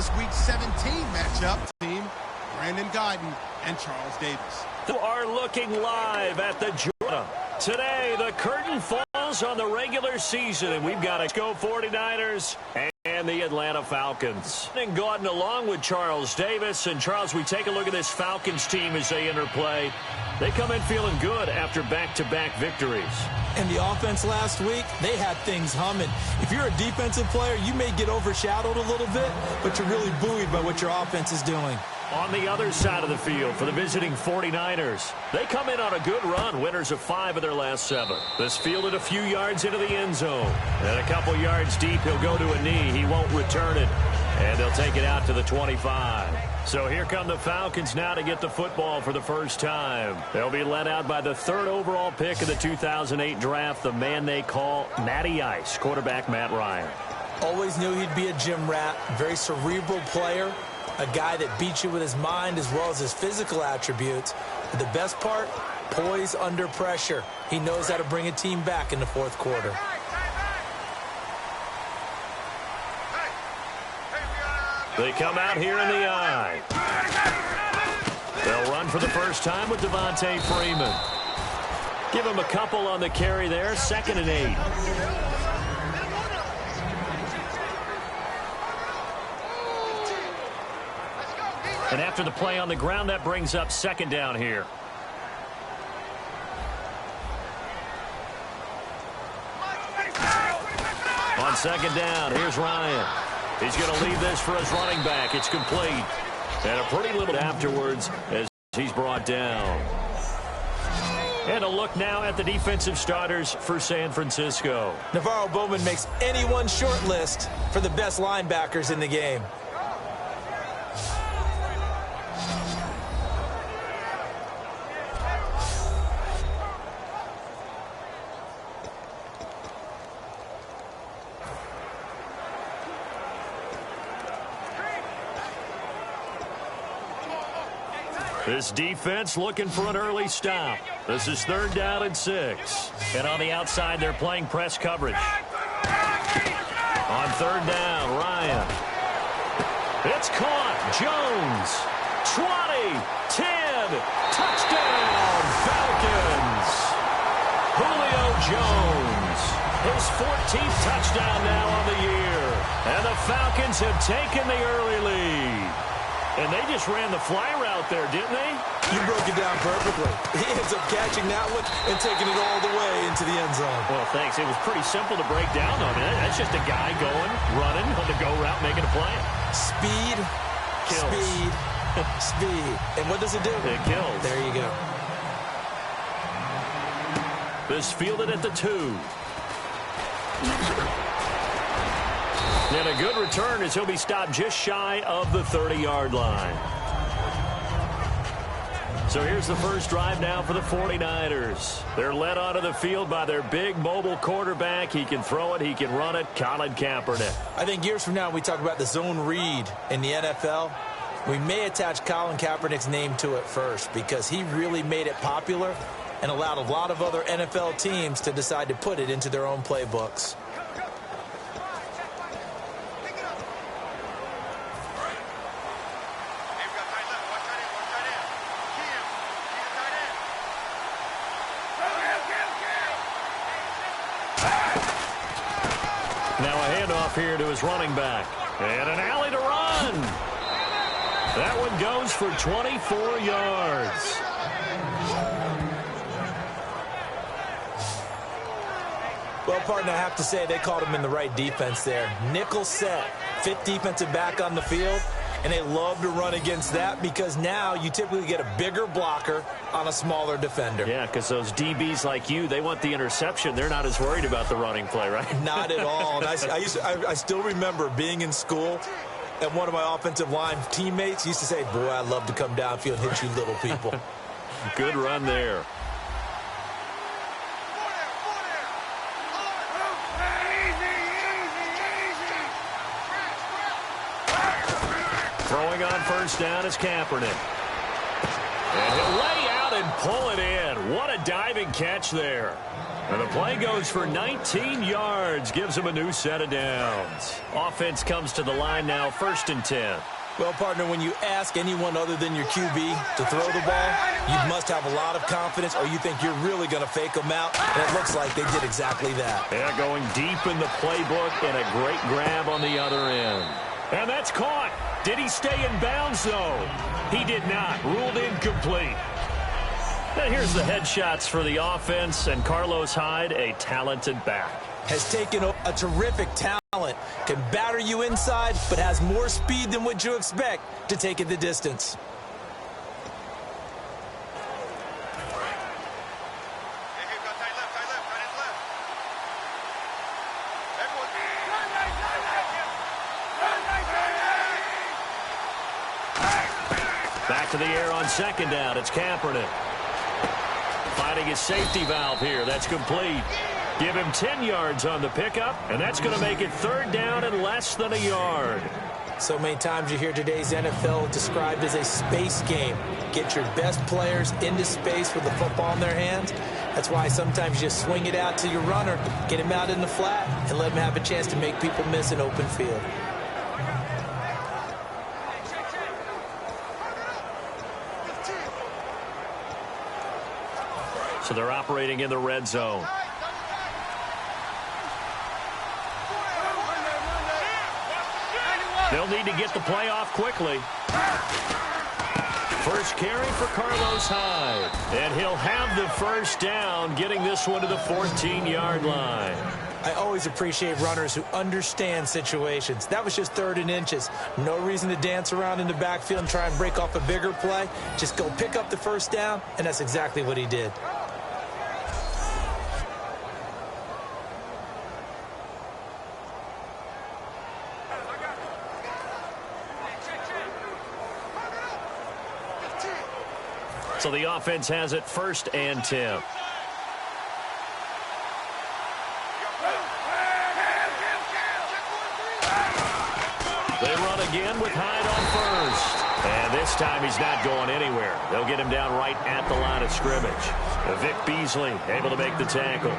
this week's 17 matchup team, Brandon Guyton and Charles Davis. You are looking live at the Jordan. Today, the curtain falls on the regular season, and we've got to go 49ers and the Atlanta Falcons. And Guyton along with Charles Davis. And, Charles, we take a look at this Falcons team as they enter play. They come in feeling good after back-to-back victories. And the offense last week, they had things humming. If you're a defensive player, you may get overshadowed a little bit, but you're really buoyed by what your offense is doing. On the other side of the field for the visiting 49ers, they come in on a good run, winners of 5 of their last 7. This fielded a few yards into the end zone. And a couple yards deep, he'll go to a knee. He won't return it. And they'll take it out to the 25. So here come the Falcons now to get the football for the first time. They'll be led out by the 3rd overall pick of the 2008 draft, the man they call Matty Ice, quarterback Matt Ryan. Always knew he'd be a gym rat, very cerebral player, a guy that beats you with his mind as well as his physical attributes. But the best part, poise under pressure. He knows how to bring a team back in the 4th quarter. They come out here in the eye. They'll run for the first time with Devontae Freeman. Give him a couple on the carry there, 2nd and 8. And after the play on the ground, that brings up 2nd down here. On 2nd down, here's Ryan. He's going to leave this for his running back. It's complete. And a pretty little afterwards as he's brought down. And a look now at the defensive starters for San Francisco. Navarro Bowman makes anyone's short list for the best linebackers in the game. This defense looking for an early stop. This is 3rd down and 6. And on the outside, they're playing press coverage. On 3rd down, Ryan. It's caught. Jones. 20. 10. Touchdown, Falcons. Julio Jones. His 14th touchdown now on the year. And the Falcons have taken the early lead. And they just ran the fly route there, didn't they? You broke it down perfectly. He ends up catching that one and taking it all the way into the end zone. Well, thanks. It was pretty simple to break down, though. I mean, that's just a guy going, running on the go route, making a play. Speed, kills. Speed, speed. And what does it do? It kills. There you go. This fielded at the 2. And a good return as he'll be stopped just shy of the 30-yard line. So here's the first drive now for the 49ers. They're led onto the field by their big mobile quarterback. He can throw it, he can run it, Colin Kaepernick. I think years from now we talk about the zone read in the NFL. We may attach Colin Kaepernick's name to it first because he really made it popular and allowed a lot of other NFL teams to decide to put it into their own playbooks. Here to his running back. And an alley to run. That one goes for 24 yards. Well, partner, I have to say they called him in the right defense there. Nickel set, 5th defensive back on the field, and they love to run against that because now you typically get a bigger blocker on a smaller defender. Yeah, because those DBs like you, they want the interception. They're not as worried about the running play, right? Not at all. And I still remember being in school, and one of my offensive line teammates used to say, boy, I love to come downfield and hit you little people. Good run there. Throwing on first down is Kaepernick. And he'll lay out and pull it in. What a diving catch there. And the play goes for 19 yards, gives him a new set of downs. Offense comes to the line now, 1st and 10. Well, partner, when you ask anyone other than your QB to throw the ball, you must have a lot of confidence or you think you're really going to fake them out, and it looks like they did exactly that. Yeah, going deep in the playbook and a great grab on the other end. And that's caught. Did he stay in bounds, though? He did not. Ruled incomplete. And here's the headshots for the offense, and Carlos Hyde, a talented back. Has taken a terrific talent, can batter you inside, but has more speed than what you expect to take it the distance. Back to the air on 2nd down. It's Kaepernick. Finding his safety valve here. That's complete. Give him 10 yards on the pickup, and that's going to make it 3rd down and less than a yard. So many times you hear today's NFL described as a space game. Get your best players into space with the football in their hands. That's why sometimes you just swing it out to your runner, get him out in the flat, and let him have a chance to make people miss an open field. So they're operating in the red zone. They'll need to get the play off quickly. First carry for Carlos Hyde. And he'll have the 1st down, getting this one to the 14-yard line. I always appreciate runners who understand situations. That was just 3rd and inches. No reason to dance around in the backfield and try and break off a bigger play. Just go pick up the 1st down, and that's exactly what he did. So the offense has it 1st and 10. They run again with Hyde on 1st. And this time he's not going anywhere. They'll get him down right at the line of scrimmage. Vic Beasley able to make the tackle.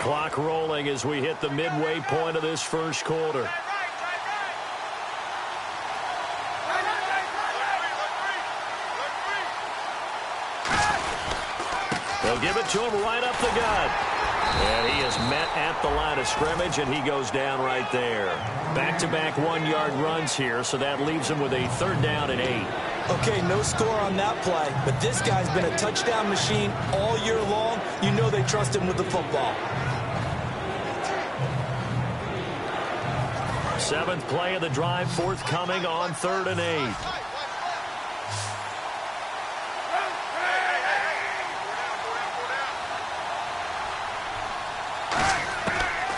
Clock rolling as we hit the midway point of this 1st quarter. They'll give it to him right up the gut. And he is met at the line of scrimmage, and he goes down right there. Back-to-back 1-yard runs here, so that leaves him with a 3rd down and 8. Okay, no score on that play, but this guy's been a touchdown machine all year long. You know they trust him with the football. 7th play of the drive, forthcoming on 3rd and 8.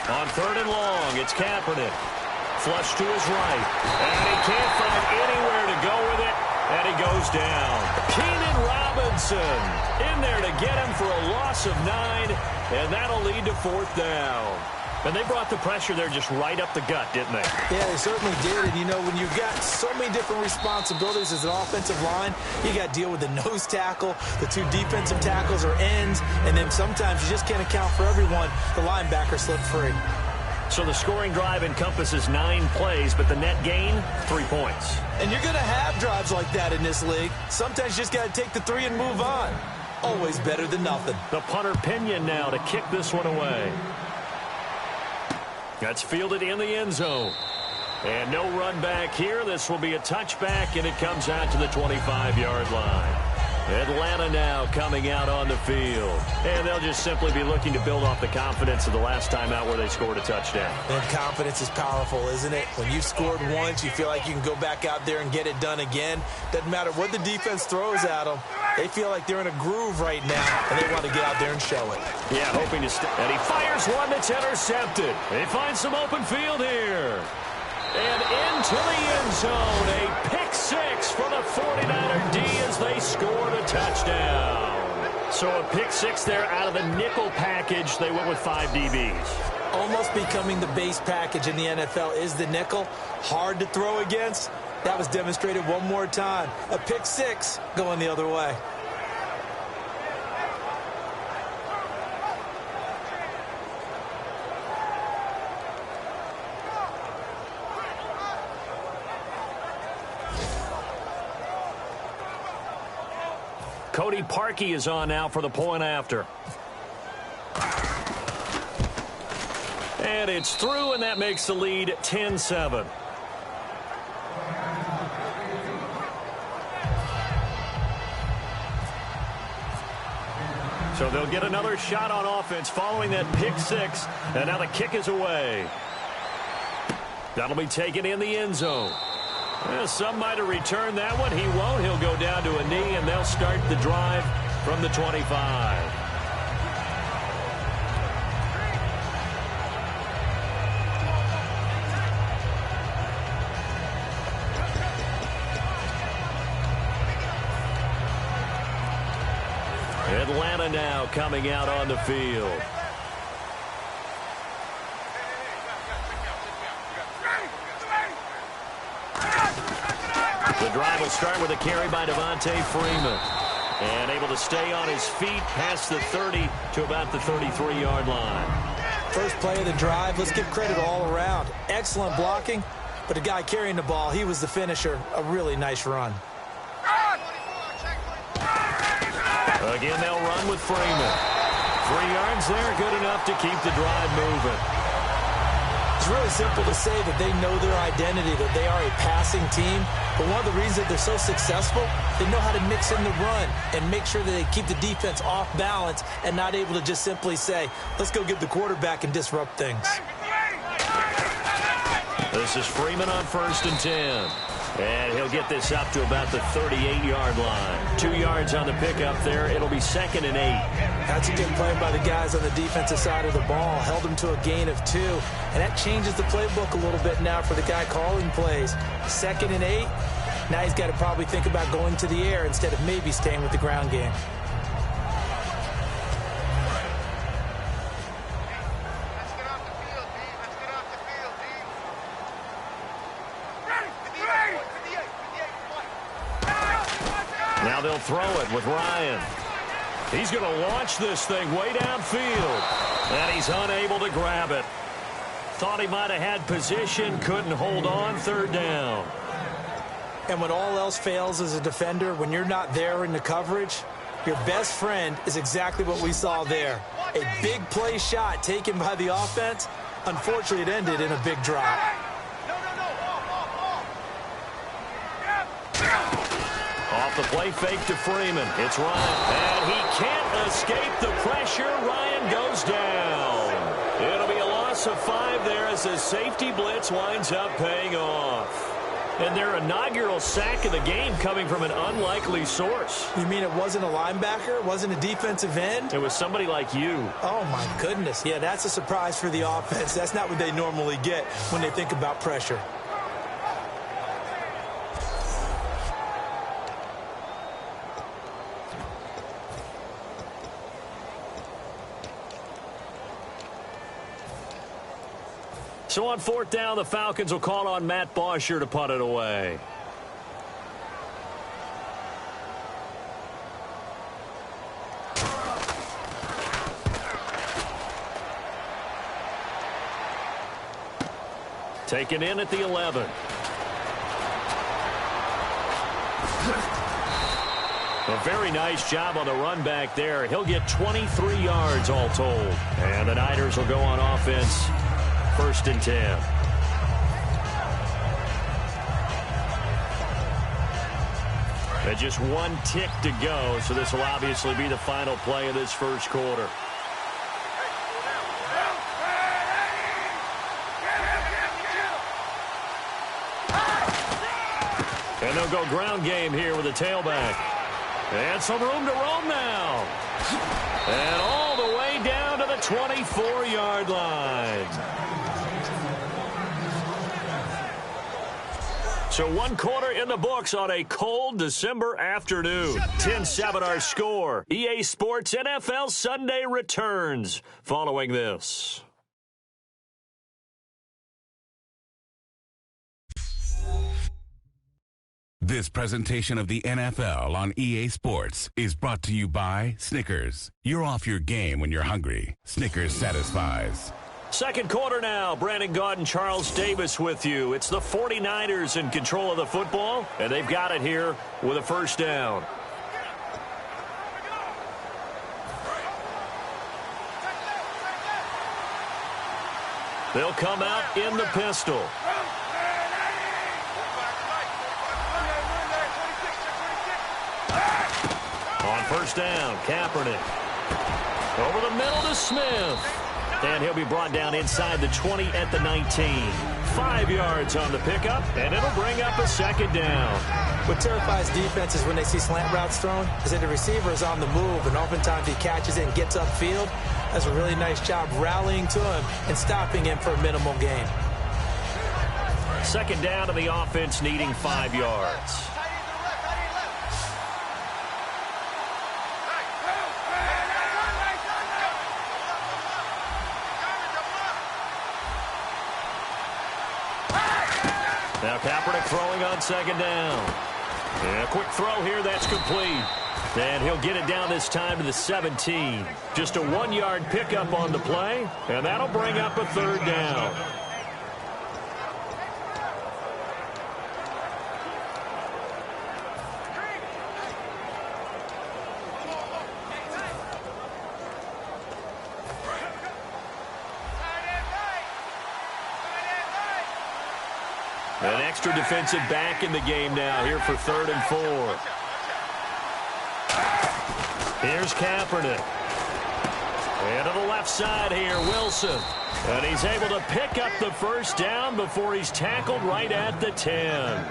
On 3rd and long, it's Kaepernick. Flush to his right. And he can't find anywhere to go with it. And he goes down. Keenan Robinson in there to get him for a loss of 9. And that'll lead to 4th down. And they brought the pressure there just right up the gut, didn't they? Yeah, they certainly did. And, you know, when you've got so many different responsibilities as an offensive line, you got to deal with the nose tackle, the 2 defensive tackles or ends, and then sometimes you just can't account for everyone. The linebacker slipped free. So the scoring drive encompasses 9 plays, but the net gain, 3 points. And you're going to have drives like that in this league. Sometimes you just got to take the 3 and move on. Always better than nothing. The punter Pinion now to kick this one away. That's fielded in the end zone. And no run back here. This will be a touchback, and it comes out to the 25-yard line. Atlanta now coming out on the field. And they'll just simply be looking to build off the confidence of the last time out where they scored a touchdown. And confidence is powerful, isn't it? When you've scored once, you feel like you can go back out there and get it done again. Doesn't matter what the defense throws at them. They feel like they're in a groove right now, and they want to get out there and show it. Yeah, hoping to stay. And he fires one that's intercepted. They find some open field here. And into the end zone, a pick 6 for the 49er D as they scored a touchdown. So a pick six there out of the nickel package. They went with 5 DBs. Almost becoming the base package in the NFL is the nickel. Hard to throw against. That was demonstrated one more time. A pick six going the other way. Cody Parkey is on now for the point after. And it's through, and that makes the lead 10-7. So they'll get another shot on offense following that pick six. And now the kick is away. That'll be taken in the end zone. Well, some might have returned that one. He won't. He'll go down to a knee, and they'll start the drive from the 25. Atlanta now coming out on the field. The drive will start with a carry by Devontae Freeman. And able to stay on his feet past the 30 to about the 33-yard line. First play of the drive, let's give credit all around. Excellent blocking, but the guy carrying the ball, he was the finisher. A really nice run. Again, they'll run with Freeman. 3 yards there, good enough to keep the drive moving. It's really simple to say that they know their identity, that they are a passing team. But one of the reasons that they're so successful, they know how to mix in the run and make sure that they keep the defense off balance and not able to just simply say, let's go get the quarterback and disrupt things. This is Freeman on 1st and 10. And he'll get this up to about the 38-yard line. 2 yards on the pickup there. It'll be 2nd and 8. That's a good play by the guys on the defensive side of the ball. Held them to a gain of 2. And that changes the playbook a little bit now for the guy calling plays. 2nd and 8. Now he's got to probably think about going to the air instead of maybe staying with the ground game. Now they'll throw it with Ryan. He's going to launch this thing way downfield. And he's unable to grab it. Thought he might have had position, couldn't hold on, 3rd down. And when all else fails as a defender, when you're not there in the coverage, your best friend is exactly what we saw there. A big play shot taken by the offense. Unfortunately, it ended in a big drop. Off the play fake to Freeman. It's Ryan. And he can't escape the pressure. Ryan goes down. It'll be a loss of 5 there as the safety blitz winds up paying off. And their inaugural sack of the game coming from an unlikely source. You mean it wasn't a linebacker? It wasn't a defensive end? It was somebody like you. Oh, my goodness. Yeah, that's a surprise for the offense. That's not what they normally get when they think about pressure. So on 4th down, the Falcons will call on Matt Bosher to punt it away. Taken in at the 11. A very nice job on the run back there. He'll get 23 yards all told. And the Niners will go on offense. 1st and 10. And just 1 tick to go, so this will obviously be the final play of this 1st quarter. And they'll go ground game here with a tailback. And some room to roam now. And all the way down to the 24-yard line. So 1 quarter in the books on a cold December afternoon. 10-7 our score. EA Sports NFL Sunday returns following this. This presentation of the NFL on EA Sports is brought to you by Snickers. You're off your game when you're hungry. Snickers satisfies. Second quarter now. Brandon Gaudin, Charles Davis with you. It's the 49ers in control of the football, and they've got it here with a first down. They'll come out in the pistol. On first down, Kaepernick. Over the middle to Smith. And he'll be brought down inside the 20 at the 19. 5 yards on the pickup, and it'll bring up a second down. What terrifies defenses when they see slant routes thrown is that the receiver is on the move, and oftentimes he catches it and gets upfield. That's a really nice job rallying to him and stopping him for a minimal gain. Second down, and the offense needing 5 yards. Now Kaepernick throwing on second down. And a quick throw here, that's complete. And he'll get it down this time to the 17. Just a 1-yard pickup on the play, and that'll bring up a third down. An extra defensive back in the game now here for 3rd and 4. Here's Kaepernick. And to the left side here, Wilson. And he's able to pick up the first down before he's tackled right at the 10.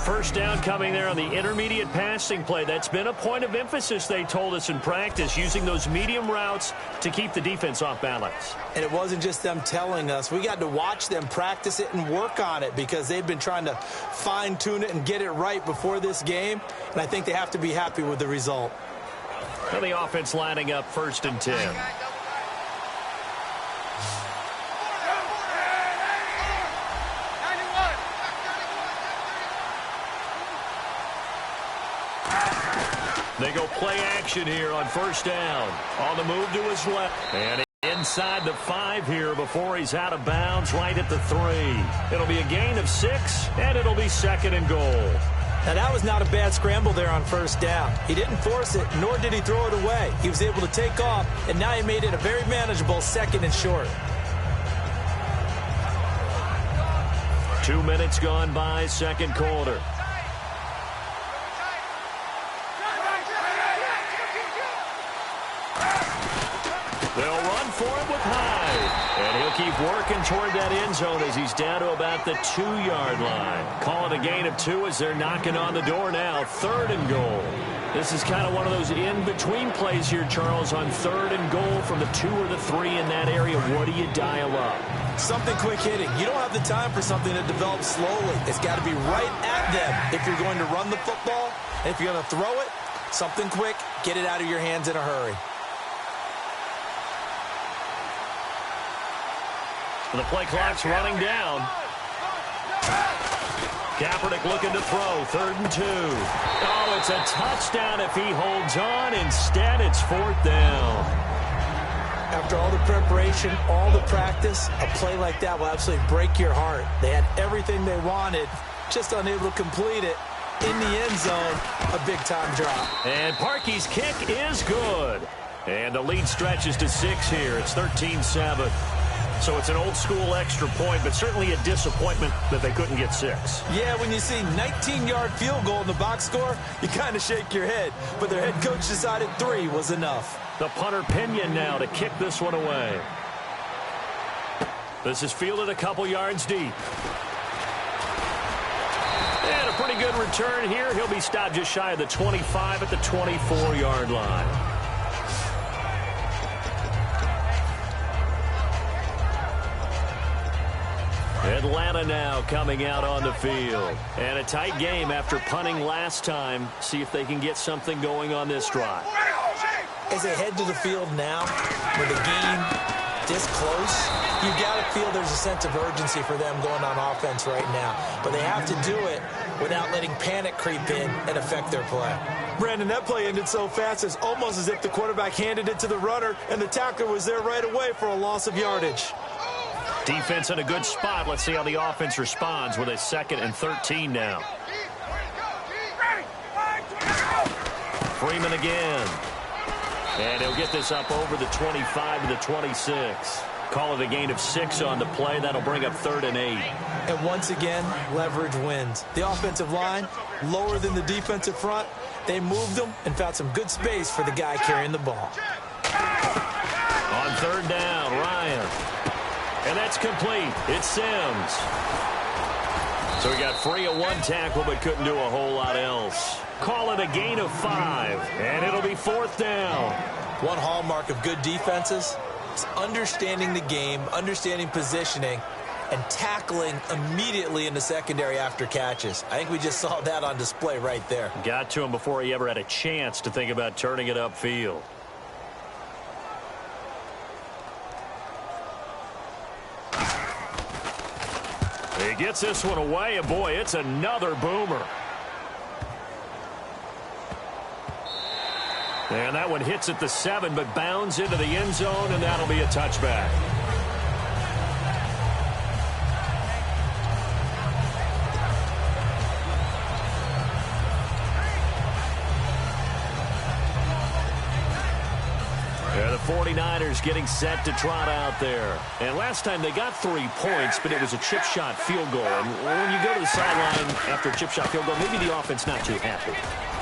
First down coming there on the intermediate passing play. That's been a point of emphasis, they told us in practice, using those medium routes to keep the defense off balance. And it wasn't just them telling us. We got to watch them practice it and work on it because they've been trying to fine-tune it and get it right before this game. And I think they have to be happy with the result. And the offense lining up 1st and 10. They go play action here on first down. On the move to his left. And inside the 5 here before he's out of bounds right at the 3. It'll be a gain of 6, and it'll be 2nd and goal. Now, that was not a bad scramble there on first down. He didn't force it, nor did he throw it away. He was able to take off, and now he made it a very manageable 2nd and short. 2 minutes gone by, second quarter. They'll run for it with Hyde. And he'll keep working toward that end zone as he's down to about the 2-yard line. Call it a gain of 2 as they're knocking on the door now. 3rd and goal. This is kind of one of those in-between plays here, Charles, on 3rd and goal from the 2 or the 3 in that area. What do you dial up? Something quick hitting. You don't have the time for something that develops slowly. It's got to be right at them if you're going to run the football. And if you're going to throw it, something quick, get it out of your hands in a hurry. The play clock's running down. Kaepernick looking to throw. 3rd and 2. Oh, it's a touchdown if he holds on. Instead, it's 4th down. After all the preparation, all the practice, a play like that will absolutely break your heart. They had everything they wanted, just unable to complete it. In the end zone, a big-time drop. And Parkey's kick is good. And the lead stretches to 6 here. It's 13-7. So it's an old-school extra point, but certainly a disappointment that they couldn't get 6. Yeah, when you see 19-yard field goal in the box score, you kind of shake your head. But their head coach decided 3 was enough. The punter Pinion now to kick this one away. This is fielded a couple yards deep. And a pretty good return here. He'll be stopped just shy of the 25 at the 24-yard line. Atlanta Atlanta now coming out on the field. And a tight game after punting last time. See if they can get something going on this drive. As they head to the field now, with the game this close, you got to feel there's a sense of urgency for them going on offense right now. But they have to do it without letting panic creep in and affect their play. Brandon, that play ended so fast, it's almost as if the quarterback handed it to the runner and the tackler was there right away for a loss of yardage. Defense in a good spot. Let's see how the offense responds with a 2nd and 13 now. Freeman again. And he'll get this up over the 25 to the 26. Call it a gain of 6 on the play. That'll bring up 3rd and 8. And once again, leverage wins. The offensive line, lower than the defensive front. They moved them and found some good space for the guy carrying the ball. On 3rd down, Ryan. And that's complete. It's Sims. So he got free of 1 tackle but couldn't do a whole lot else. Call it a gain of 5, and it'll be 4th down. One hallmark of good defenses is understanding the game, understanding positioning, and tackling immediately in the secondary after catches. I think we just saw that on display right there. Got to him before he ever had a chance to think about turning it upfield. He gets this one away, and boy, it's another boomer. And that one hits at the 7, but bounds into the end zone, and that'll be a touchback. Yeah, the 49ers getting set to trot out there. And last time they got 3 points, but it was a chip shot field goal. And when you go to the sideline after a chip shot field goal, maybe the offense not too happy.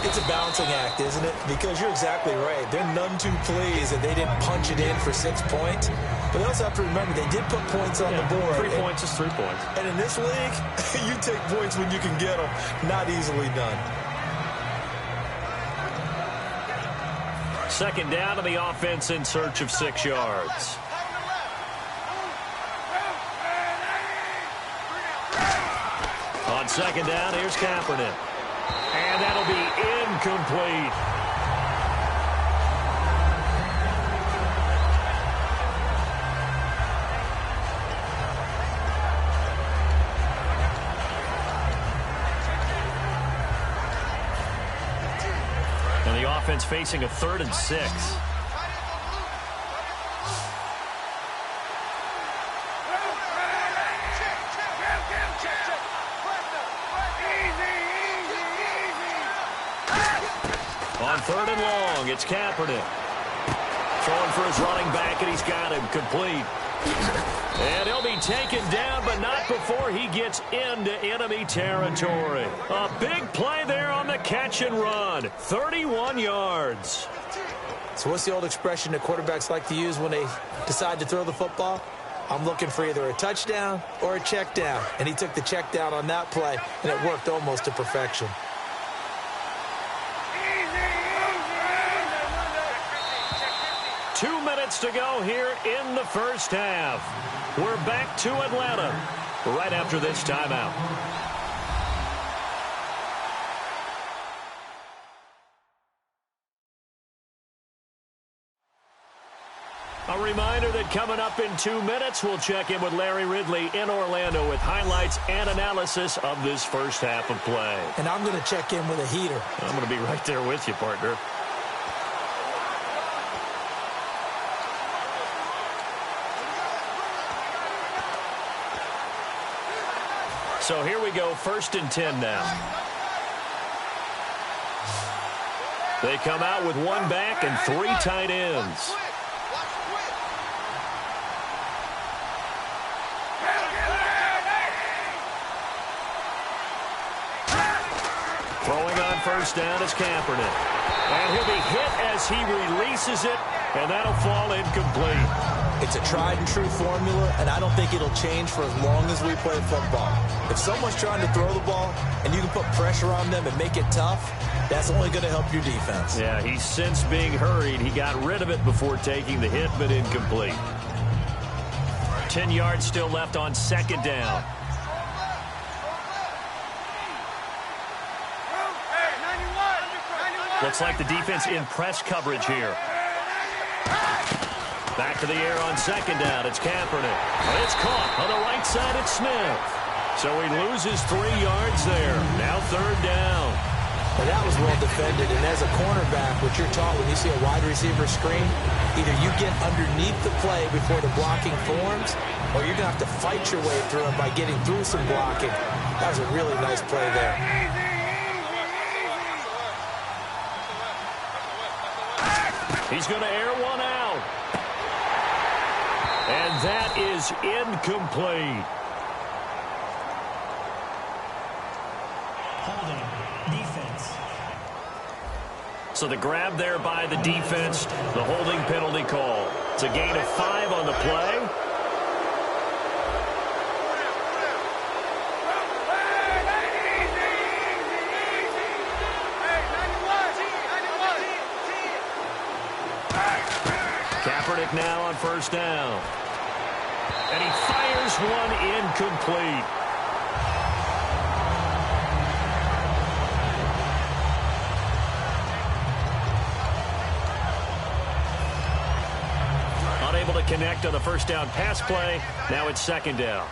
It's a balancing act, isn't it? Because you're exactly right. They're none too pleased that they didn't punch it in for 6 points. But they also have to remember they did put points on the board. 3 points is 3 points. And in this league, you take points when you can get them. Not easily done. 2nd down to the offense in search of 6 yards. On 2nd down, here's Kaepernick. And that'll be incomplete. And the offense facing a 3rd and 6. On 3rd and long, it's Kaepernick. Throwing for his running back, and he's got him complete. And he'll be taken down, but not before he gets into enemy territory. A big play there on the catch and run. 31 yards. So what's the old expression that quarterbacks like to use when they decide to throw the football? I'm looking for either a touchdown or a check down. And he took the check down on that play, and it worked almost to perfection. To go here in the first half. We're back to Atlanta right after this timeout. A reminder that coming up in 2 minutes, we'll check in with Larry Ridley in Orlando with highlights and analysis of this first half of play. And I'm going to check in with a heater. I'm going to be right there with you, partner. So here we go, 1st and 10 now. They come out with 1 back and 3 tight ends. Throwing on 1st down is Kaepernick. And he'll be hit as he releases it, and that'll fall incomplete. It's a tried-and-true formula, and I don't think it'll change for as long as we play football. If someone's trying to throw the ball and you can put pressure on them and make it tough, that's only going to help your defense. Yeah, he's since being hurried. He got rid of it before taking the hit, but incomplete. 10 yards still left on 2nd down. Looks like the defense in press coverage here. Back to the air on second down. It's Kaepernick. It's caught on the right side. It's Smith. So he loses 3 yards there. Now third down. Well, that was well defended. And as a cornerback, what you're taught when you see a wide receiver screen, either you get underneath the play before the blocking forms, or you're going to have to fight your way through it by getting through some blocking. That was a really nice play there. He's going to air one out. And that is incomplete. Holding. Defense. So the grab there by the defense, the holding penalty call. It's a gain of 5 on the play. Kaepernick now on first down. And he fires one incomplete. Unable to connect on the first down pass play. Now it's second down.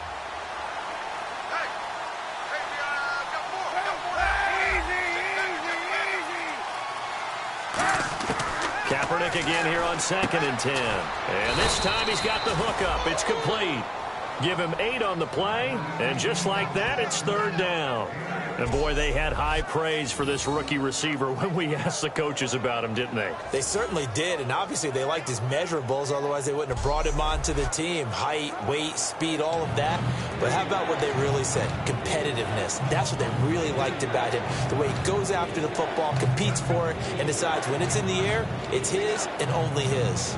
Kaepernick again here on 2nd and 10. And this time he's got the hook up. It's complete. Give him 8 on the play. And just like that, it's third down. And, boy, they had high praise for this rookie receiver when we asked the coaches about him, didn't they? They certainly did, and obviously they liked his measurables. Otherwise, they wouldn't have brought him onto the team. Height, weight, speed, all of that. But how about what they really said? Competitiveness. That's what they really liked about him. The way he goes after the football, competes for it, and decides when it's in the air, it's his and only his.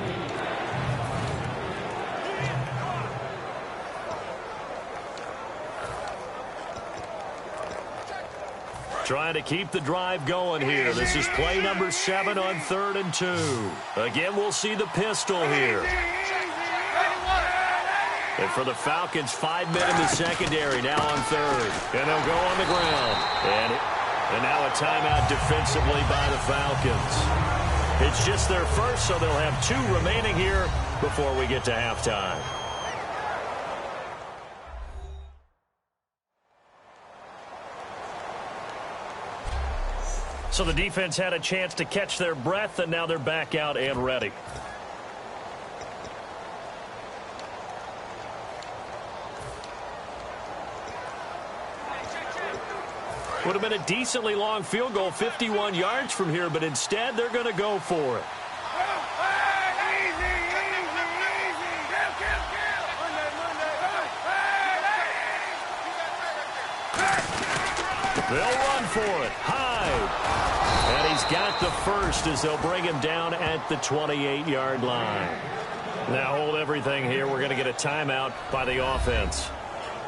Trying to keep the drive going here. This is play number 7 on 3rd and 2. Again, we'll see the pistol here. And for the Falcons, 5 men in the secondary now on 3rd. And they'll go on the ground. And now a timeout defensively by the Falcons. It's just their first, so they'll have 2 remaining here before we get to halftime. So the defense had a chance to catch their breath, and now they're back out and ready. Would have been a decently long field goal, 51 yards from here, but instead they're going to go for it. They'll run for it. Hyde. And he's got the first as they'll bring him down at the 28-yard line. Now hold everything here. We're going to get a timeout by the offense.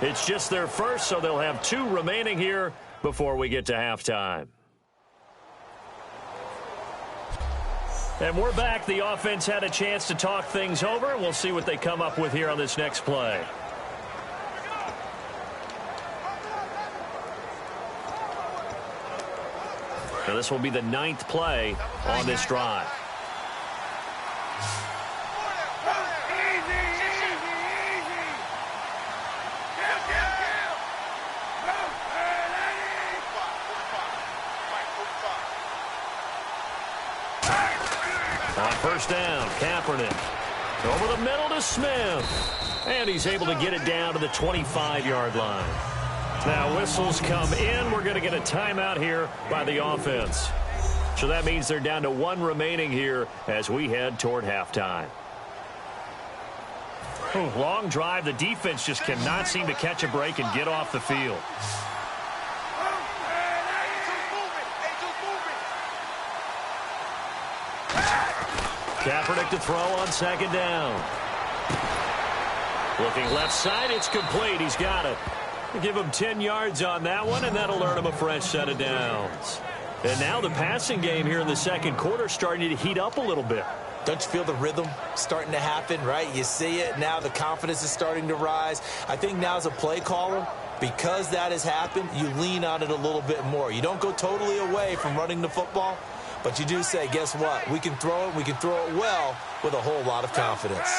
It's just their first, so they'll have 2 remaining here before we get to halftime. And we're back. The offense had a chance to talk things over, and we'll see what they come up with here on this next play. Now this will be the 9th play on this drive. On first down, Kaepernick. Over the middle to Smith. And he's able to get it down to the 25-yard line. Now whistles come in. We're going to get a timeout here by the offense. So that means they're down to 1 remaining here as we head toward halftime. Long drive. The defense just cannot seem to catch a break and get off the field. Kaepernick to throw on second down. Looking left side, it's complete. He's got it. Give him 10 yards on that one, and that'll earn him a fresh set of downs. And now the passing game here in the second quarter starting to heat up a little bit. Don't you feel the rhythm starting to happen, right? You see it. Now the confidence is starting to rise. I think now as a play caller, because that has happened, you lean on it a little bit more. You don't go totally away from running the football, But you do say, guess what? We can throw it. We can throw it well with a whole lot of confidence.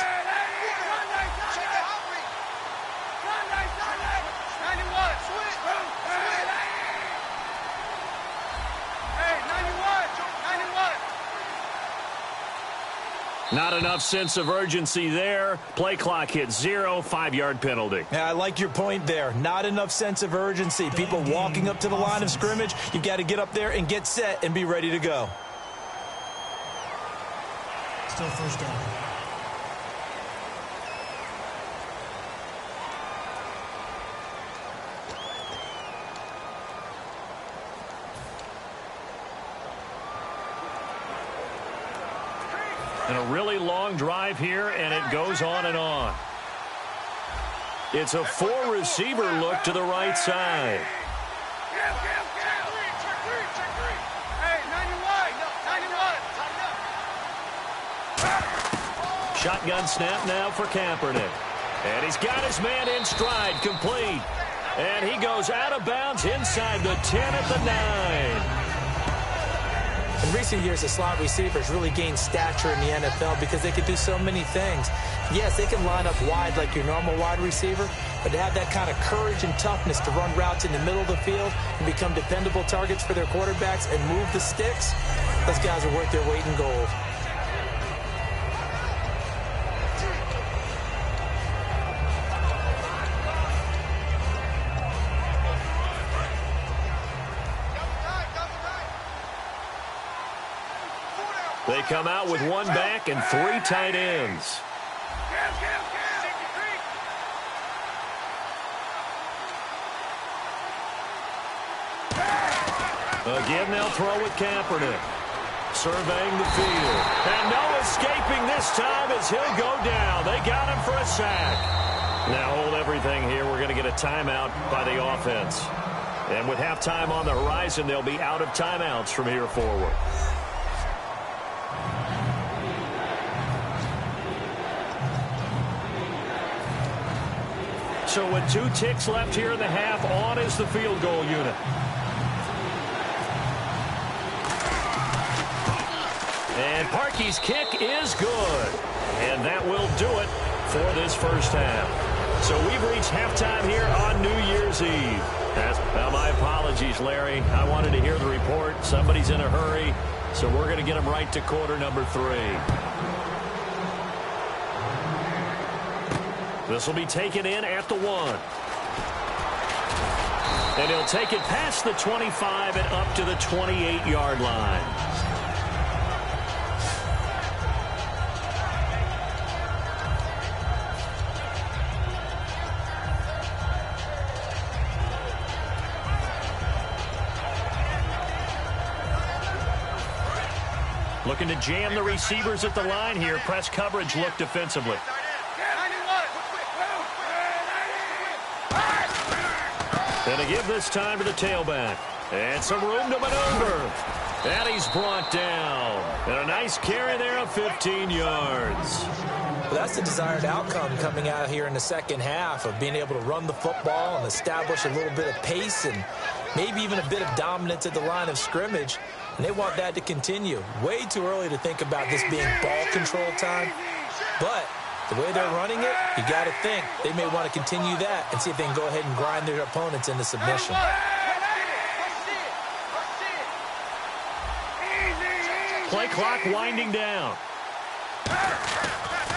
Not enough sense of urgency there. Play clock hit 0, 5-yard penalty. Yeah, I like your point there. Not enough sense of urgency. People walking up to the line of scrimmage. You've got to get up there and get set and be ready to go. Still first down. And a really long drive here, and it goes on and on. It's a 4-receiver look to the right side. Shotgun snap now for Kaepernick. And he's got his man in stride, complete. And he goes out of bounds inside the 10 at the 9. In recent years, the slot receivers really gained stature in the NFL because they can do so many things. Yes, they can line up wide like your normal wide receiver, but to have that kind of courage and toughness to run routes in the middle of the field and become dependable targets for their quarterbacks and move the sticks, those guys are worth their weight in gold. They come out with one back and 3 tight ends. Again, they'll throw with Kaepernick. Surveying the field. And no escaping this time as he'll go down. They got him for a sack. Now hold everything here. We're going to get a timeout by the offense. And with halftime on the horizon, they'll be out of timeouts from here forward. So with 2 ticks left here in the half, on is the field goal unit. And Parkey's kick is good. And that will do it for this first half. So we've reached halftime here on New Year's Eve. Well, my apologies, Larry. I wanted to hear the report. Somebody's in a hurry. So we're going to get them right to quarter number 3. This will be taken in at the 1. And he'll take it past the 25 and up to the 28-yard line. Looking to jam the receivers at the line here. Press coverage look defensively. And to give this time to the tailback. And some room to maneuver. And he's brought down. And a nice carry there of 15 yards. Well, that's the desired outcome coming out here in the second half of being able to run the football and establish a little bit of pace and maybe even a bit of dominance at the line of scrimmage. And they want that to continue. Way too early to think about this being ball control time. But the way they're running it, you got to think they may want to continue that and see if they can go ahead and grind their opponents into submission. Play clock winding down.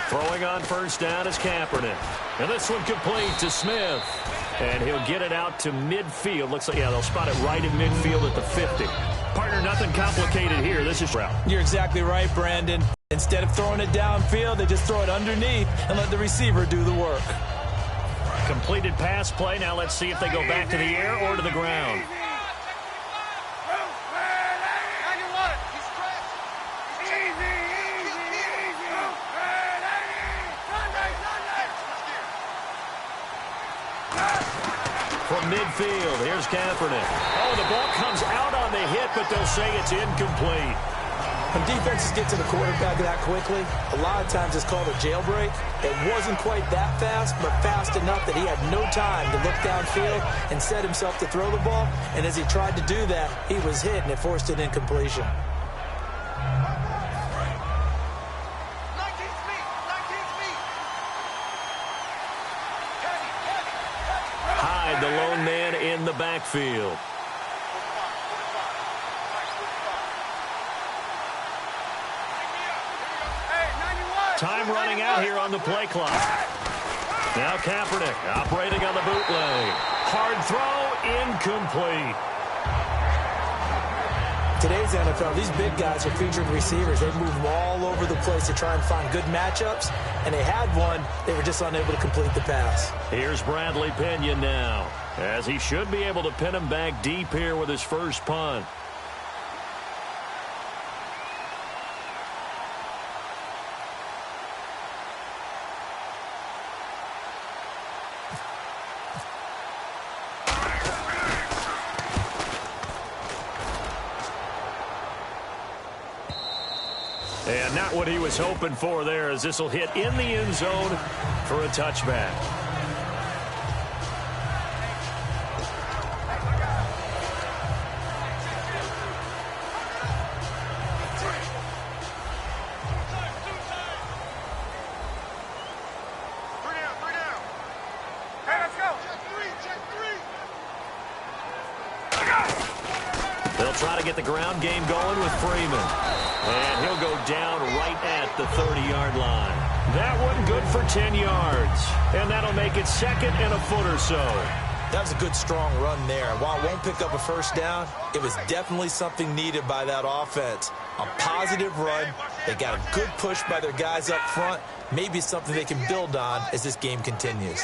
Throwing on first down is Kaepernick. And this one complete to Smith. And he'll get it out to midfield. Looks like, yeah, they'll spot it right in midfield at the 50. Partner, nothing complicated here. This is route. You're exactly right, Brandon. Instead of throwing it downfield, they just throw it underneath and let the receiver do the work. Completed pass play. Now let's see if they go back to the air or to the ground. From midfield, here's Kaepernick. Oh, the ball comes out on the hit, but they'll say it's incomplete. When defenses get to the quarterback that quickly, a lot of times it's called a jailbreak. It wasn't quite that fast, but fast enough that he had no time to look downfield and set himself to throw the ball. And as he tried to do that, he was hit, and it forced an incompletion. the backfield. Time running out here on the play clock. Now Kaepernick operating on the bootleg. Hard throw, incomplete. Today's NFL, these big guys are featured receivers. They move all over the place to try and find good matchups, and they had one. They were just unable to complete the pass. Here's Bradley Pinion now, as he should be able to pin him back deep here with his first punt. And not what he was hoping for there, as this will hit in the end zone for a touchback. They'll try to get the ground game going with Freeman. And he'll go down right at the 30-yard line. That one good for 10 yards. And that'll make it second and a foot or so. That was a good, strong run there. While it won't pick up a first down, it was definitely something needed by that offense. A positive run. They got a good push by their guys up front. Maybe something they can build on as this game continues.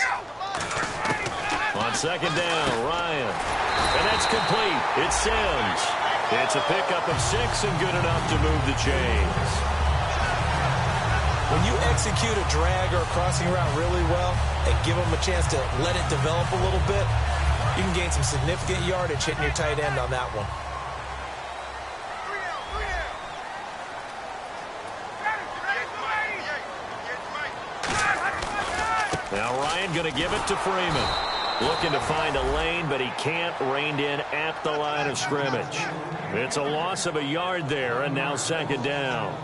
On second down, Ryan. And that's complete. It's Sims. It's a pickup of 6 and good enough to move the chains. When you execute a drag or a crossing route really well and give them a chance to let it develop a little bit, you can gain some significant yardage hitting your tight end on that one. Now Ryan going to give it to Freeman. Looking to find a lane, but he can't. Reined in at the line of scrimmage. It's a loss of a yard there, and now second down.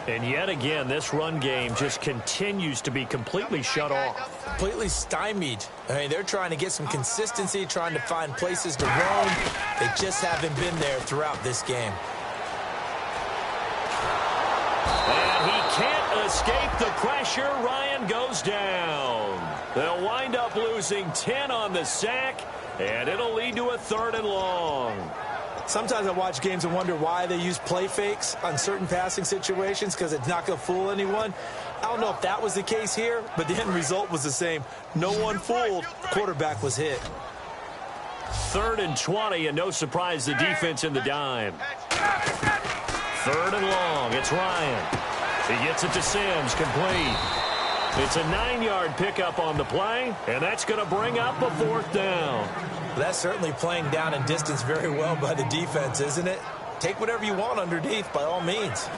And yet again, this run game just continues to be completely shut off. Completely stymied. I mean, they're trying to get some consistency, trying to find places to roam. They just haven't been there throughout this game. And he can't escape the pressure. Ryan goes down. They'll wind up losing 10 on the sack, and it'll lead to a 3rd and long. Sometimes I watch games and wonder why they use play fakes on certain passing situations, because it's not going to fool anyone. I don't know if that was the case here, but the end result was the same. No one fooled. The quarterback was hit. 3rd and 20, and no surprise, the defense in the dime. 3rd and long. It's Ryan. He gets it to Sims, complete. It's a 9-yard pickup on the play, and that's going to bring up a 4th down. That's certainly playing down and distance very well by the defense, isn't it? Take whatever you want underneath, by all means.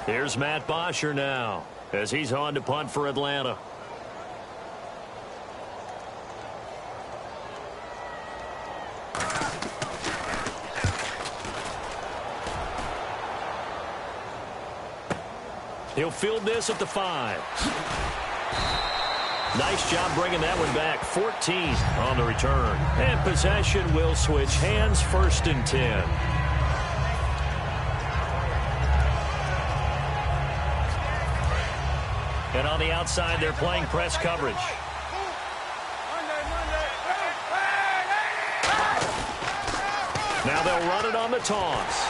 Here's Matt Bosher now, as he's on to punt for Atlanta. He'll field this at the 5. Nice job bringing that one back. 14 on the return. And possession will switch hands, 1st and 10. And on the outside, they're playing press coverage. Now they'll run it on the toss.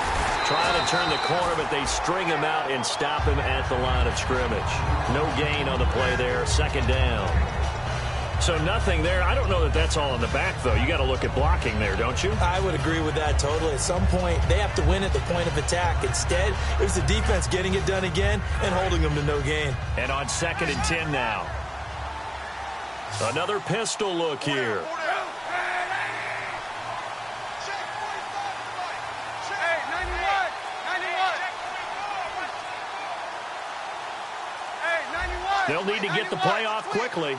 Trying to turn the corner, but they string him out and stop him at the line of scrimmage. No gain on the play there. 2nd down. So nothing there. I don't know that that's all in the back, though. You got to look at blocking there, don't you? I would agree with that totally. At some point, they have to win at the point of attack. Instead, it was the defense getting it done again and holding them to no gain. And on 2nd and 10 now. Another pistol look here. They'll need to get the play off quickly.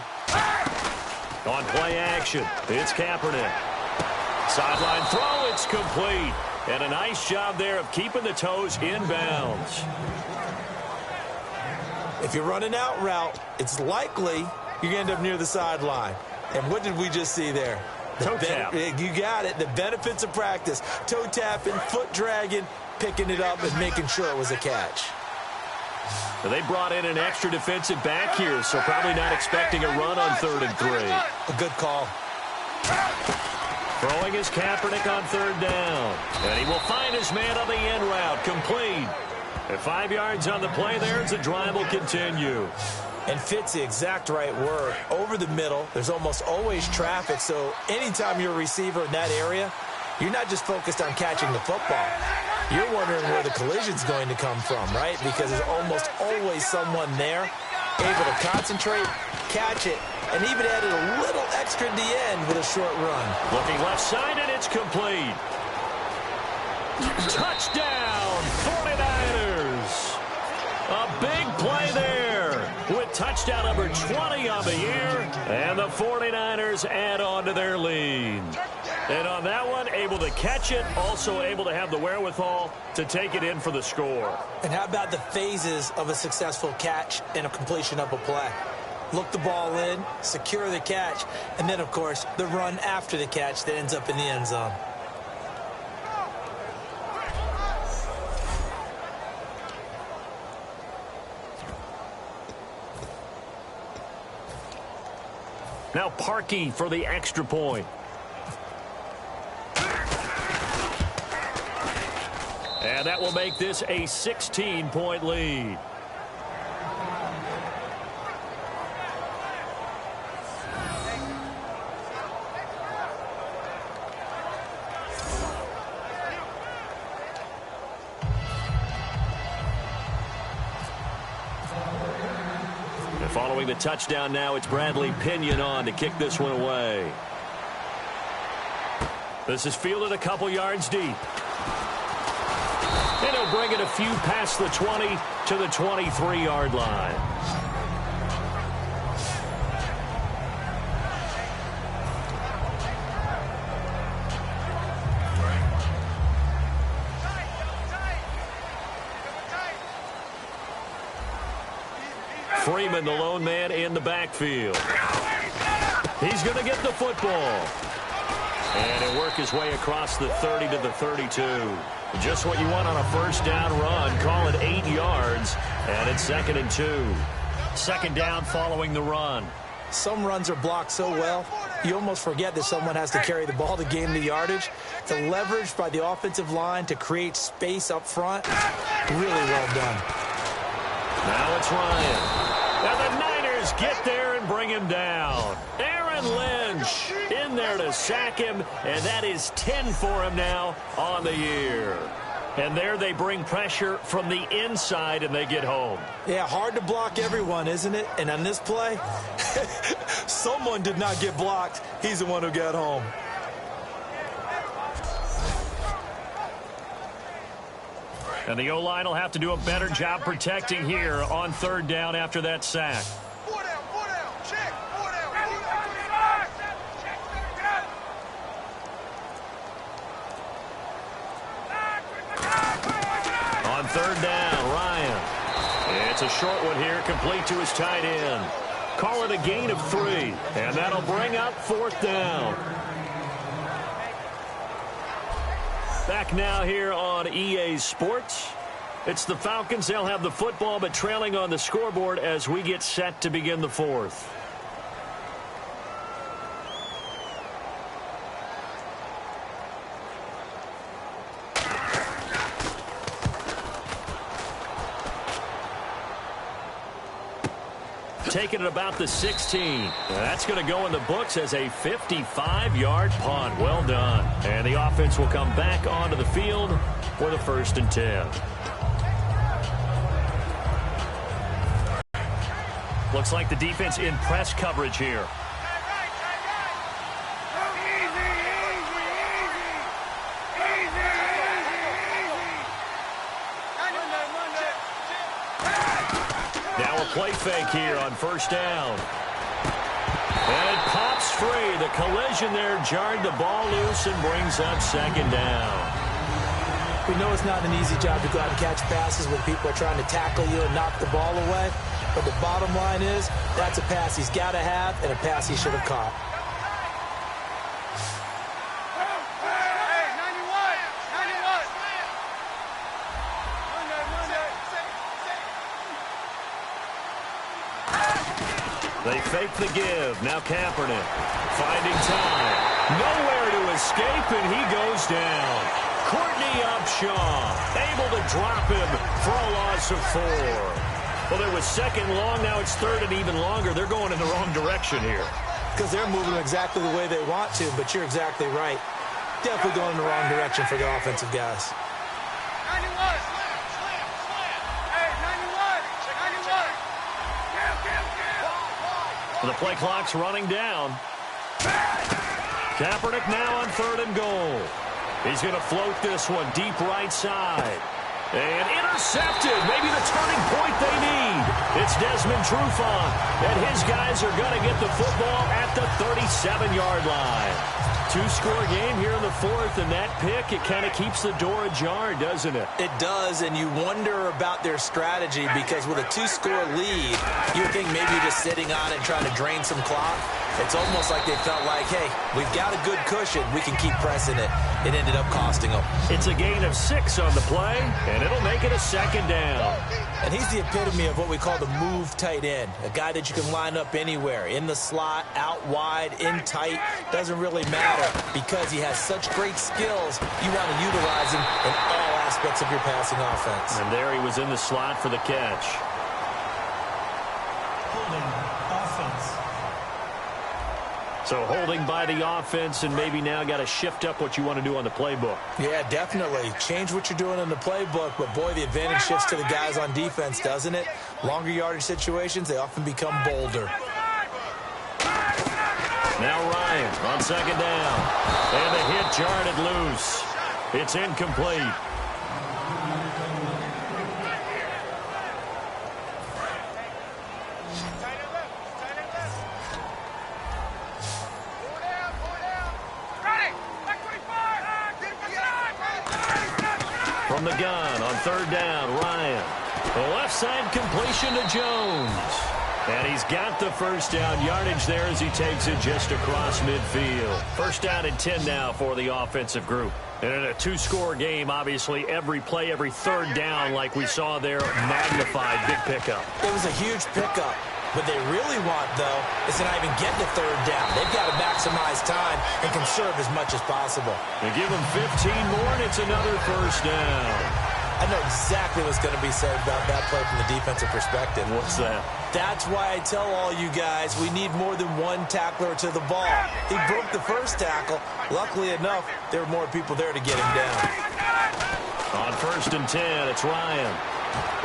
On play action, it's Kaepernick. Sideline throw, it's complete. And a nice job there of keeping the toes in bounds. If you're running out route, it's likely you're going to end up near the sideline. And what did we just see there? Toe tap. You got it. The benefits of practice. Toe tapping, foot dragging, picking it up, and making sure it was a catch. They brought in an extra defensive back here, so probably not expecting a run on 3rd and 3. A good call. Throwing is Kaepernick on 3rd down. And he will find his man on the end route. Complete. At 5 yards on the play there, the drive will continue. And fit's the exact right word. Over the middle, there's almost always traffic, so anytime you're a receiver in that area, you're not just focused on catching the football. You're wondering where the collision's going to come from, right? Because there's almost always someone there able to concentrate, catch it, and even added a little extra at the end with a short run. Looking left side, and it's complete. Touchdown, 49ers. A big play there with touchdown number 20 on the year, and the 49ers add on to their lead. And on that one, able to catch it, also able to have the wherewithal to take it in for the score. And how about the phases of a successful catch and a completion of a play? Look the ball in, secure the catch, and then, of course, the run after the catch that ends up in the end zone. Now Parkey for the extra point. And that will make this a 16-point lead. And following the touchdown now, it's Bradley Pinion on to kick this one away. This is fielded a couple yards deep. And he'll bring it a few past the 20 to the 23-yard line. Freeman, the lone man in the backfield. He's going to get the football. And he'll work his way across the 30 to the 32. Just what you want on a first down run. Call it 8 yards, and it's 2nd and 2. Second down following the run. Some runs are blocked so well, you almost forget that someone has to carry the ball to gain the yardage. The leverage by the offensive line to create space up front, really well done. Now it's Ryan. And the Niners get there and bring him down. Aaron Lynch in there to sack him, and that is 10 for him now on the year. And there they bring pressure from the inside, and they get home. Yeah, hard to block everyone, isn't it? And on this play, someone did not get blocked. He's the one who got home. And the O-line will have to do a better job protecting here on 3rd down after that sack. On 3rd down, Ryan. It's a short one here, complete to his tight end. Call it a gain of 3, and that'll bring up 4th down. Back now here on EA Sports. It's the Falcons. They'll have the football, but trailing on the scoreboard as we get set to begin the 4th. Taking it about the 16. That's going to go in the books as a 55-yard punt. Well done. And the offense will come back onto the field for the 1st and 10. Looks like the defense in press coverage here. Now a play fake here on 1st down. And it pops free. The collision there jarred the ball loose and brings up 2nd down. We know it's not an easy job to go out and catch passes when people are trying to tackle you and knock the ball away. But the bottom line is, that's a pass he's got to have and a pass he should have caught. They fake the give. Now Kaepernick finding time. Nowhere to escape, and he goes down. Courtney Upshaw able to drop him for a loss of 4. Well, it was second long. Now it's third and even longer. They're going in the wrong direction here. Because they're moving exactly the way they want to, but you're exactly right. Definitely going in the wrong direction for the offensive guys. The play clock's running down. Kaepernick now on 3rd and goal. He's going to float this one deep right side. And intercepted. Maybe the turning point they need. It's Desmond Trufant. And his guys are going to get the football at the 37-yard line. 2-score game here in the 4th, and that pick, it kind of keeps the door ajar, doesn't it? It does, and you wonder about their strategy because with a 2-score lead, you would think maybe you're just sitting on it and trying to drain some clock. It's almost like they felt like, hey, we've got a good cushion. We can keep pressing it. It ended up costing them. It's a gain of 6 on the play, and it'll make it a 2nd down. And he's the epitome of what we call the move tight end, a guy that you can line up anywhere, in the slot, out wide, in tight, doesn't really matter because he has such great skills. You want to utilize him in all aspects of your passing offense. And there he was in the slot for the catch. Holding offense. So holding by the offense, and maybe now got to shift up what you want to do on the playbook. Yeah, definitely. Change what you're doing in the playbook, but boy, the advantage shifts to the guys on defense, doesn't it? Longer yardage situations, they often become bolder. Now Ryan on 2nd down. And the hit jarred it loose. It's incomplete. From the gun on 3rd down, Ryan. The left side completion to Jones. And he's got the first down yardage there as he takes it just across midfield. First down and 10 now for the offensive group. And in a 2-score game, obviously, every play, every 3rd down, like we saw there, magnified. Big pickup. It was a huge pickup. What they really want, though, is to not even get to 3rd down. They've got to maximize time and conserve as much as possible. They give them 15 more, and it's another first down. I know exactly what's going to be said about that play from the defensive perspective. What's that? That's why I tell all you guys we need more than one tackler to the ball. He broke the first tackle. Luckily enough, there were more people there to get him down. On 1st and 10, it's Ryan.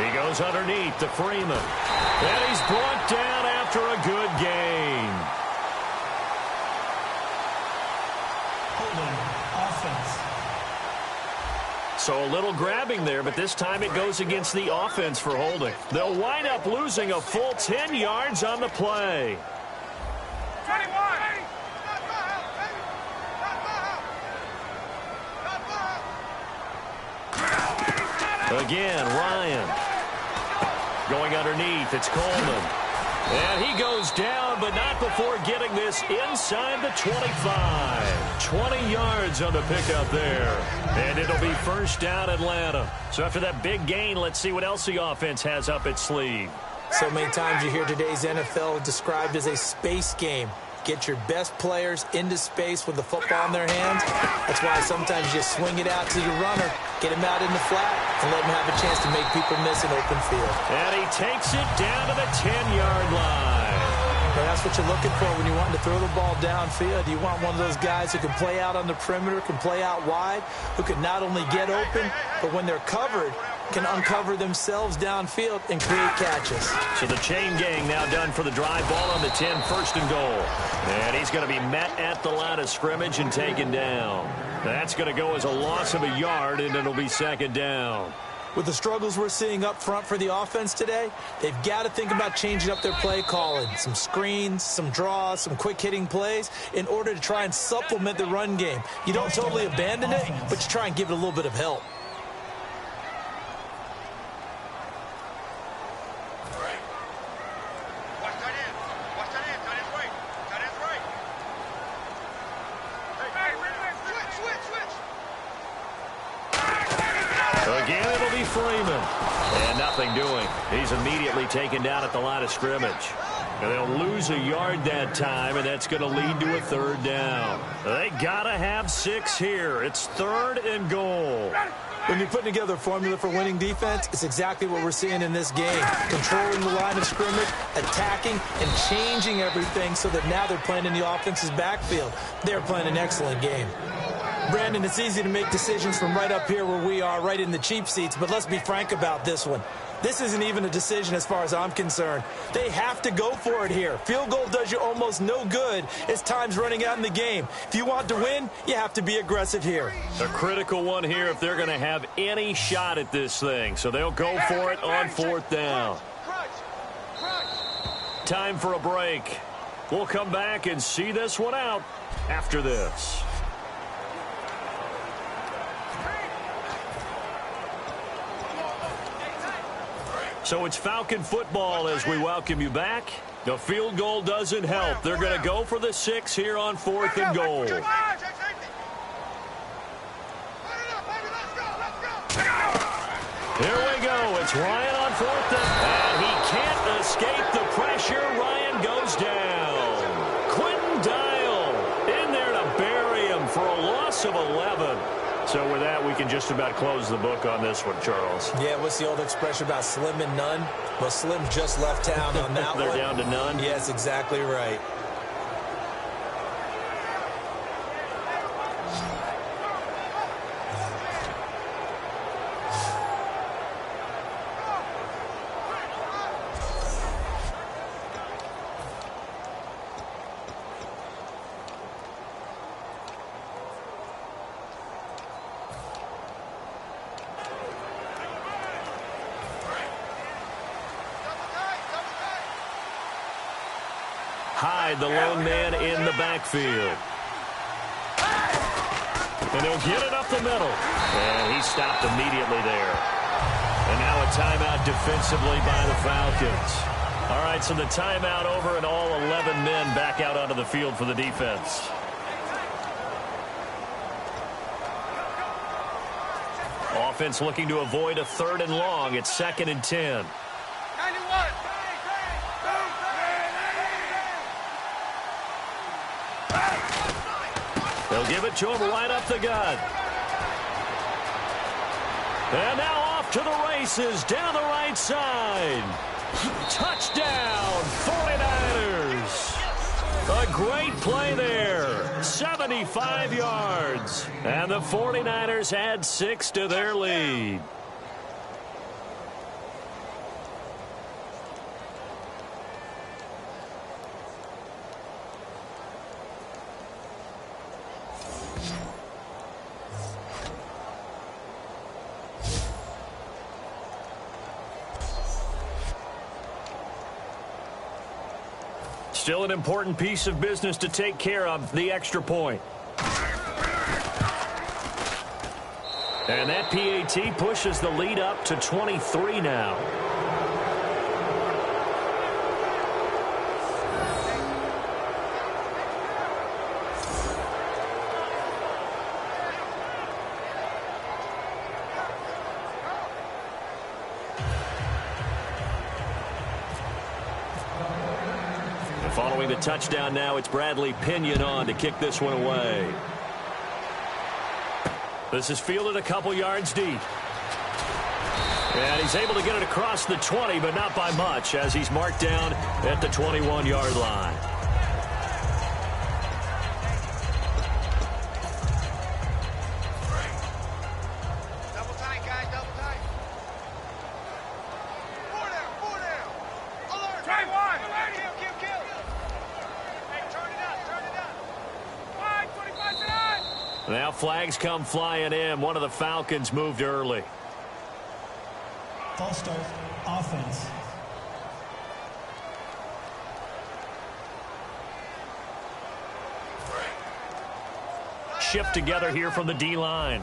He goes underneath to Freeman. And he's brought down after a good gain. Holding offense. So a little grabbing there, but this time it goes against the offense for holding. They'll wind up losing a full 10 yards on the play. 21. Again, Ryan. Going underneath, it's Coleman. And he goes down, but not before getting this inside the 25. 20 yards on the pickup there. And it'll be first down Atlanta. So after that big gain, let's see what else the offense has up its sleeve. So many times you hear today's NFL described as a space game. Get your best players into space with the football in their hands. That's why sometimes you just swing it out to your runner, get him out in the flat, and let him have a chance to make people miss an open field. And he takes it down to the 10-yard line. Well, that's what you're looking for when you want to throw the ball downfield. You want one of those guys who can play out on the perimeter, can play out wide, who can not only get open, but when they're covered, can uncover themselves downfield and create catches. So the chain gang now done for the drive. Ball on the 10, 1st and goal. And he's going to be met at the line of scrimmage and taken down. That's going to go as a loss of a yard, and it'll be 2nd down. With the struggles we're seeing up front for the offense today, they've got to think about changing up their play calling. Some screens, some draws, some quick-hitting plays in order to try and supplement the run game. You don't totally abandon it, but you try and give it a little bit of help. Again, it'll be Freeman. And nothing doing. He's immediately taken down at the line of scrimmage. And they'll lose a yard that time, and that's going to lead to a third down. They got to have 6 here. It's 3rd and goal. When you're putting together a formula for winning defense, it's exactly what we're seeing in this game. Controlling the line of scrimmage, attacking, and changing everything so that now they're playing in the offense's backfield. They're playing an excellent game. Brandon, it's easy to make decisions from right up here where we are, right in the cheap seats, but let's be frank about this one. This isn't even a decision as far as I'm concerned. They have to go for it here. Field goal does you almost no good as time's running out in the game. If you want to win, you have to be aggressive here. A critical one here if they're going to have any shot at this thing. So they'll go for it on 4th down. Time for a break. We'll come back and see this one out after this. So it's Falcon football as we welcome you back. The field goal doesn't help. They're going to go for the 6 here on 4th and goal. Here we go. It's Ryan on 4th down. And he can't escape the pressure. Ryan goes down. Quentin Dial in there to bury him for a loss of 11. So with that, we can just about close the book on this one, Charles. Yeah, what's the old expression about slim and none? Well, Slim just left town on that one. They're down to none? Yes, exactly right. Hyde, the lone man in the backfield. And he'll get it up the middle. And he stopped immediately there. And now a timeout defensively by the Falcons. All right, so the timeout over and all 11 men back out onto the field for the defense. Offense looking to avoid a 3rd and long. It's 2nd and 10. They'll give it to him right up the gut. And now off to the races down the right side. Touchdown, 49ers. A great play there. 75 yards. And the 49ers add 6 to their lead. Still an important piece of business to take care of, the extra point. And that PAT pushes the lead up to 23 now. Following the touchdown now, it's Bradley Pinion on to kick this one away. This is fielded a couple yards deep. And he's able to get it across the 20, but not by much, as he's marked down at the 21-yard line. Now flags come flying in. One of the Falcons moved early. False start, offense. Shift together here from the D-line.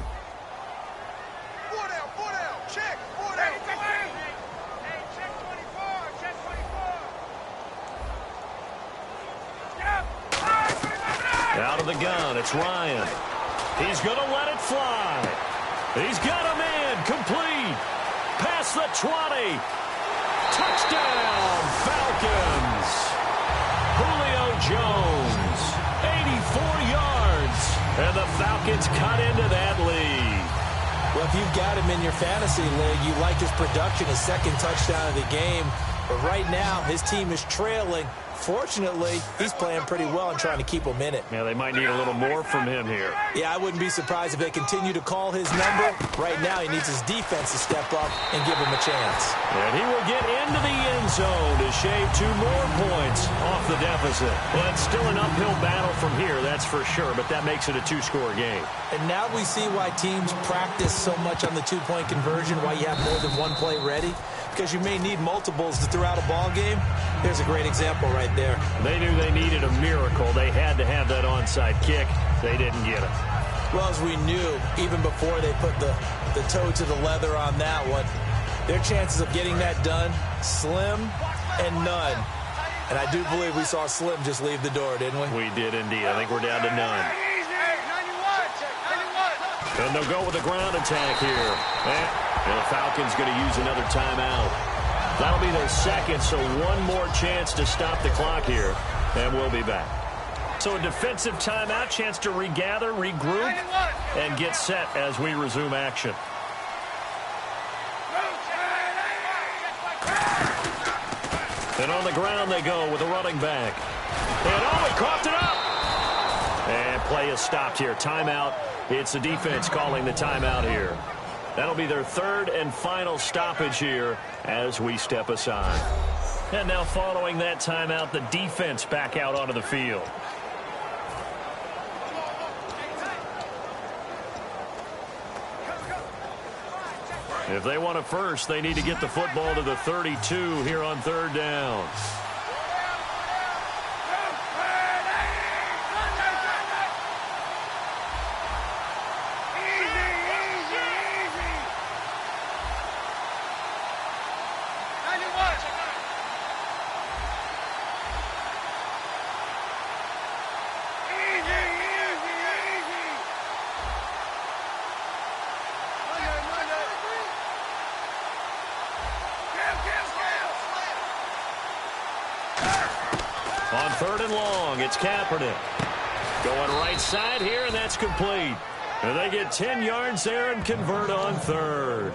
Out of the gun, it's Ryan. He's going to let it fly. He's got him in. and complete. Past the 20. Touchdown, Falcons. Julio Jones, 84 yards. And the Falcons cut into that lead. Well, if you've got him in your fantasy league, you like his production, his second touchdown of the game. But right now, his team is trailing. Fortunately, he's playing pretty well and trying to keep them in it. Yeah, they might need a little more from him here. Yeah, I wouldn't be surprised if they continue to call his number. Right now, he needs his defense to step up and give him a chance. And he will get into the end zone to shave 2 more points off the deficit. Well, it's still an uphill battle from here, that's for sure, but that makes it a 2-score game. And now we see why teams practice so much on the 2-point conversion, why you have more than one play ready, because you may need multiples to throw out a ball game. There's a great example right there. They knew they needed a miracle. They had to have that onside kick. They didn't get it. Well, as we knew, even before they put the toe to the leather on that one, their chances of getting that done, slim and none. And I do believe we saw Slim just leave the door, didn't we? We did indeed. I think we're down to none. And they'll go with a ground attack here. And the Falcons going to use another timeout. That'll be their second, so one more chance to stop the clock here. And we'll be back. So a defensive timeout, chance to regather, regroup, and get set as we resume action. And on the ground they go with a running back. And he coughed it up. And play is stopped here. Timeout. It's the defense calling the timeout here. That'll be their third and final stoppage here as we step aside. And now following that timeout, the defense back out onto the field. If they want a first, they need to get the football to the 32 here on third down. On third and long, it's Kaepernick. Going right side here, and that's complete. And they get 10 yards there and convert on third.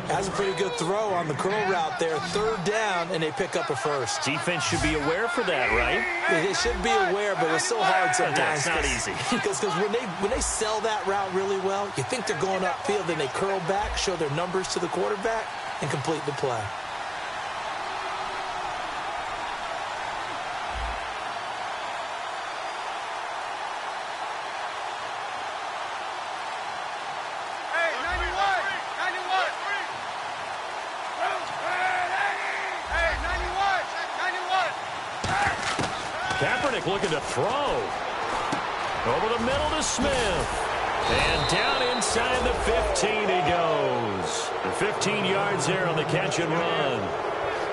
That's a pretty good throw on the curl route there. Third down, and they pick up a first. Defense should be aware for that, right? They should be aware, but it's so hard sometimes. It's not easy. Because when they sell that route really well, you think they're going upfield, then they curl back, show their numbers to the quarterback, and complete the play. Kaepernick looking to throw. Over the middle to Smith. And down inside the 15 he goes. The 15 yards there on the catch and run.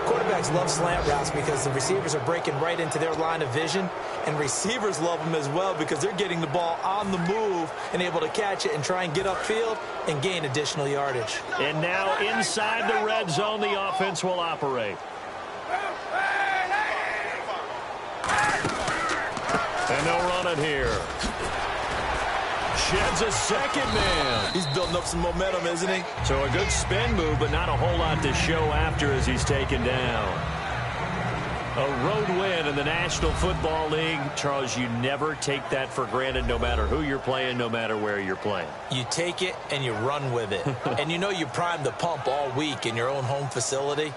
Quarterbacks love slant routes because the receivers are breaking right into their line of vision. And receivers love them as well because they're getting the ball on the move and able to catch it and try and get upfield and gain additional yardage. And now inside the red zone, the offense will operate. And they'll run it here. Sheds a second man. He's building up some momentum, isn't he? So a good spin move, but not a whole lot to show after as he's taken down. A road win in the National Football League. Charles, you never take that for granted no matter who you're playing, no matter where you're playing. You take it and you run with it. And you know you primed the pump all week in your own home facility.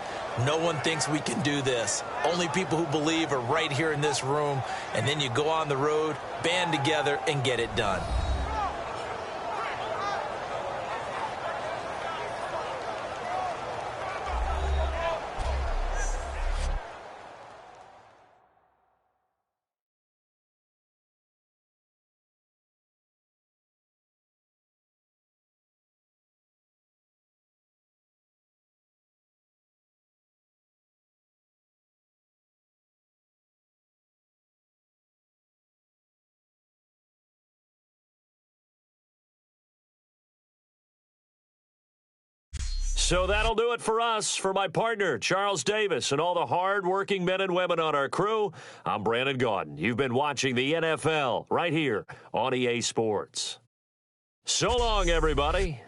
No one thinks we can do this. Only people who believe are right here in this room. And then you go on the road, band together, and get it done. So that'll do it for us. For my partner, Charles Davis, and all the hard-working men and women on our crew, I'm Brandon Gaudin. You've been watching the NFL right here on EA Sports. So long, everybody.